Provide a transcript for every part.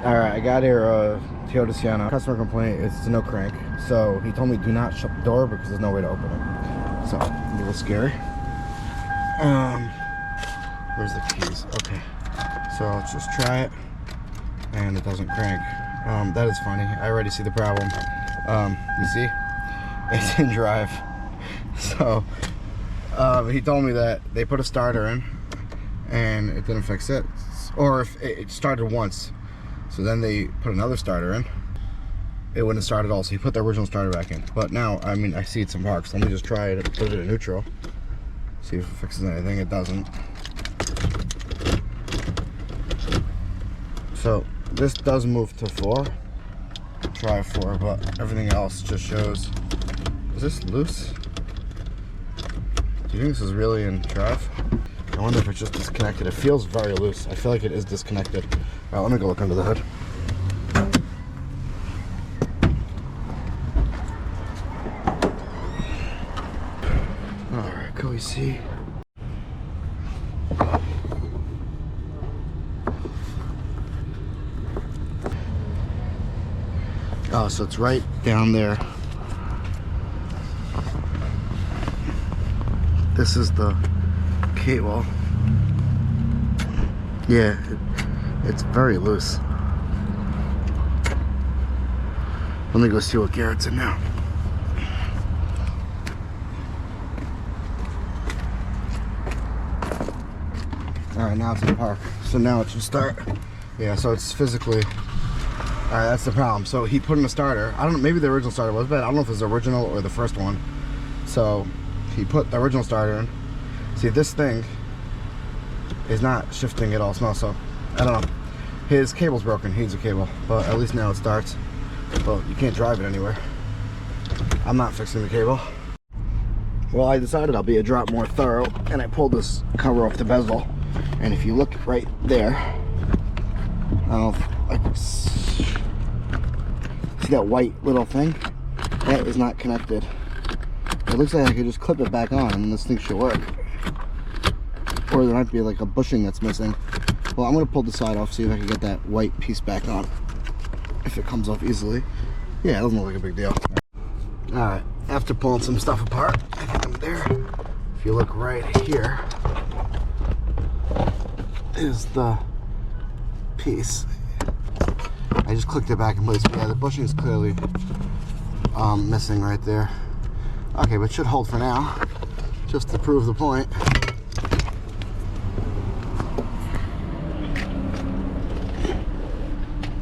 Alright, I got here Toyota Sienna. Customer complaint, it's no crank. So he told me do not shut the door because there's no way to open it. So, a little scary. Where's the keys? Okay. So let's just try it. And it doesn't crank. That is funny. I already see the problem. You see? It's in drive. So, he told me that they put a starter in and it didn't fix it. Or if it started once. So then they put another starter in. It wouldn't start at all, so he put the original starter back in. But now, I mean, I see it's in park, so let me just try it, put it in neutral. See if it fixes anything. It doesn't. So this does move to 4. Try 4, but everything else just shows. Is this loose? Do you think this is really in drive? I wonder if it's just disconnected. It feels very loose. I feel like it is disconnected. All right, let me go look under the hood. All right, can we see? Oh, so it's right down there. This is the cable. Yeah, it's very loose. Let me go see what gear it's in now. Alright, now it's in park. So now it should start. Yeah, so it's physically. Alright, that's the problem. So he put in a starter. I don't know, maybe the original starter was bad. I don't know if it's the original or the first one. So he put the original starter in. See, this thing is not shifting at all. So I don't know. His cable's broken. He needs a cable, but at least now it starts. Well, you can't drive it anywhere. I'm not fixing the cable. Well, I decided I'll be a drop more thorough, and I pulled this cover off the bezel. And if you look right there, I don't know if I can see that white little thing. That is not connected. It looks like I could just clip it back on, and this thing should work. Or there might be like a bushing that's missing. Well, I'm gonna pull the side off, see if I can get that white piece back on. If it comes off easily. Yeah, it doesn't look like a big deal. Alright, after pulling some stuff apart, I think I'm there. If you look right here, is the piece. I just clicked it back in place. But yeah, the bushing is clearly missing right there. Okay, but it should hold for now, just to prove the point.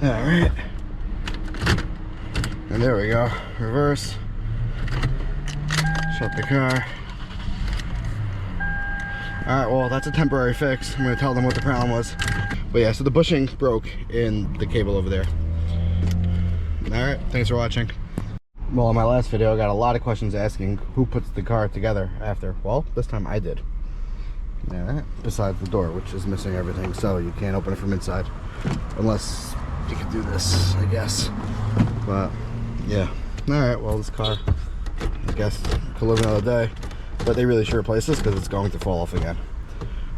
Alright. And there we go. Reverse. Shut the car. Alright, well, that's a temporary fix. I'm going to tell them what the problem was. But yeah, so the bushing broke in the cable over there. Alright, thanks for watching. Well, in my last video, I got a lot of questions asking who puts the car together after. Well, this time I did. Yeah, besides the door, which is missing everything, so you can't open it from inside. Unless you can do this, I guess. But, yeah. Alright, well, this car, I guess, could live another day. But they really should replace this because it's going to fall off again.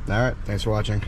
Alright, thanks for watching.